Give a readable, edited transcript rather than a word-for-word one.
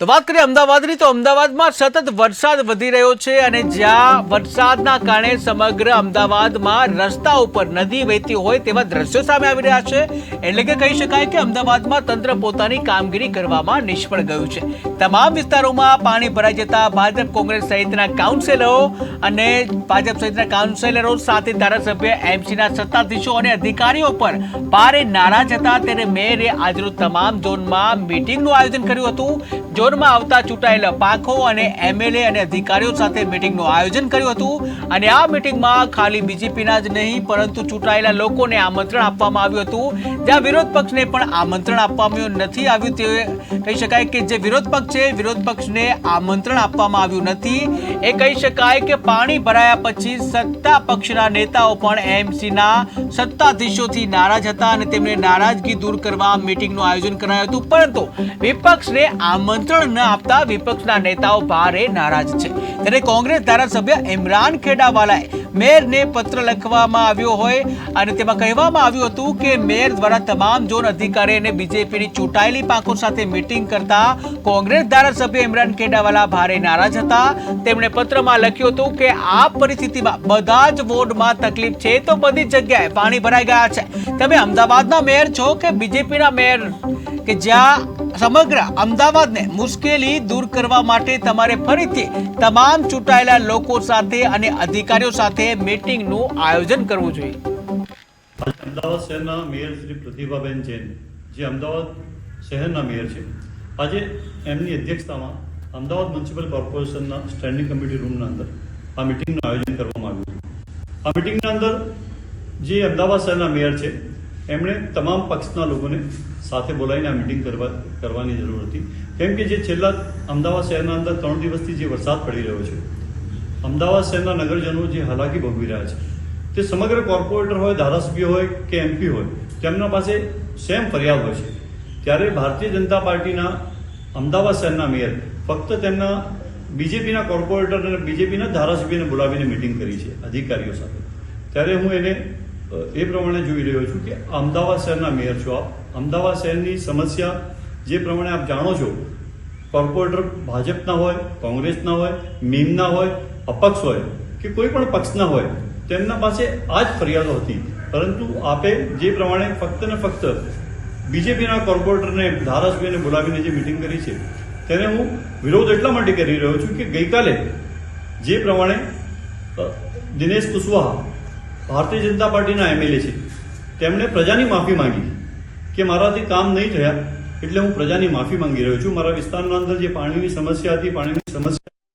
તો વાત કરીએ અમદાવાદની, તો અમદાવાદમાં સતત વરસાદ વધી રહ્યો છે અને જ્યાં વરસાદના કારણે સમગ્ર અમદાવાદમાં રસ્તા ઉપર નદી વહેતી હોય તેવા દ્રશ્યો સામે આવી રહ્યા છે। એટલે કે કહી શકાય કે અમદાવાદમાં તંત્ર પોતાની કામગીરી કરવામાં નિષ્ફળ ગયું છે। તમામ વિસ્તારોમાં પાણી ભરાઈ જતા ભાજપ કોંગ્રેસ સહિતના કાઉન્સિલરો અને સાથે ધારાસભ્ય એમસીના સત્તાધીશો અને અધિકારીઓ પર ભારે નારાજ હતા। ત્યારે મેયરે આજરોજ તમામ ઝોનમાં મીટિંગનું આયોજન કર્યું હતું। ઝોનમાં આવતા ચૂંટાયેલા પાંખો અને એમએલએ અને અધિકારીઓ સાથે મીટિંગનું આયોજન કર્યું હતું અને આ મીટિંગમાં ખાલી બીજેપીના જ નહીં પરંતુ ચૂંટાયેલા લોકોને આમંત્રણ આપવામાં આવ્યું હતું। જ્યાં વિરોધ પક્ષને પણ આમંત્રણ આપવામાં નથી આવ્યું, તે કહી શકાય કે જે વિરોધ પક્ષ છે, વિરોધ પક્ષને આમંત્રણ આપવામાં આવ્યું નથી। એ કહી શકાય કે પાણી ભરાયા પછી સત્તા પક્ષના નેતાઓ પણ એમસીના સત્તાધીશોથી નારાજ હતા અને તેમને નારાજગી દૂર કરવા મીટિંગનું આયોજન કરાયું હતું, પરંતુ વિપક્ષને આમંત્રણ ન આપતા વિપક્ષના નેતાઓ ભારે નારાજ છે। ત્યારે કોંગ્રેસ ધારાસભ્ય ઇમરાન ખેડાવાલાએ મેયરને પત્ર લખવામાં આવ્યો હોય અને તેમાં કહેવામાં આવ્યું હતું કે મેયર દ્વારા તમામ ઝોન અધિકારી અને બીજેપીની ચૂંટાયેલી પાંખો સાથે મીટિંગ કરતા કોંગ્રેસ ધારાસભ્ય ઇમરાન ખેડાવાલા ભારે નારાજ હતા। તેમણે પત્રમાં લખ્યું હતું કે આ પરિસ્થિતિમાં બધા જ વોર્ડમાં તકલીફ છે તો બધી જગ્યાએ પાણી ભરાઈ ગયા છે। તમે અમદાવાદના મેયર છો કે બીજેપીના મેયર, કે જ્યાં સમગ્ર અમદાવાદને મુશ્કેલી દૂર કરવા માટે તમારે ફરીથી તમામ ચૂંટાયેલા લોકો સાથે અને અધિકારીઓ સાથે મીટિંગનું આયોજન કરવું જોઈએ। અમદાવાદ શહેરના મેયર શ્રી પ્રતિભાબેન જૈન, જે અમદાવાદ શહેરના મેયર છે, આજે એમની અધ્યક્ષતામાં અમદાવાદ મ્યુનિસિપલ કોર્પોરેશનના સ્ટેન્ડિંગ કમિટી રૂમના અંદર આ મીટિંગનું આયોજન કરવામાં આવ્યું હતું। આ મીટિંગના અંદર જે અમદાવાદ શહેરના મેયર છે એમણે તમામ પક્ષના લોકોને સાથે બોલાવીને આ મીટિંગ કરવાની જરૂર હતી, કેમ કે જે છેલ્લા અમદાવાદ શહેરના અંદર 3 દિવસથી જે વરસાદ પડી રહ્યો છે, અમદાવાદ શહેરના નગરજનો જે હાલાકી ભોગવી રહ્યા છે, તે સમગ્ર કોર્પોરેટર હોય, ધારાસભ્ય હોય કે એમપી હોય, તેમના પાસે સેમ ફરિયાદ હોય છે। ત્યારે ભારતીય જનતા પાર્ટીના અમદાવાદ શહેરના મેયર ફક્ત તેમના બીજેપીના કોર્પોરેટર અને બીજેપીના ધારાસભ્યને બોલાવીને મિટિંગ કરી છે અધિકારીઓ સાથે। ત્યારે હું એને એ પ્રમાણે જોઈ રહ્યો છું કે અમદાવાદ શહેરના મેયર છો આપ, અમદાવાદ શહેરની સમસ્યા જે પ્રમાણે આપ જાણો છો, કોર્પોરેટર ભાજપના હોય, કોંગ્રેસના હોય, મીમના હોય, અપક્ષ હોય કે કોઈ પણ પક્ષના હોય, તેમના પાસે આ જ ફરિયાદો હતી, પરંતુ આપે જે પ્રમાણે ફક્ત ને ફક્ત બીજેપીના કોર્પોરેટરને ધારાસભ્યને બોલાવીને જે મિટિંગ કરી છે તેને હું વિરોધ એટલા માટે કરી રહ્યો છું કે ગઈકાલે જે પ્રમાણે દિનેશ કુશવાહા ભારતીય જનતા પાર્ટીના એમએલએ છે, તેમણે પ્રજાની માફી માંગી કે મારાથી કામ નહીં થયા એટલે હું પ્રજાની માફી માંગી રહ્યો છું। મારા વિસ્તારના અંદર જે પાણીની સમસ્યા હતી, પાણીની સમસ્યા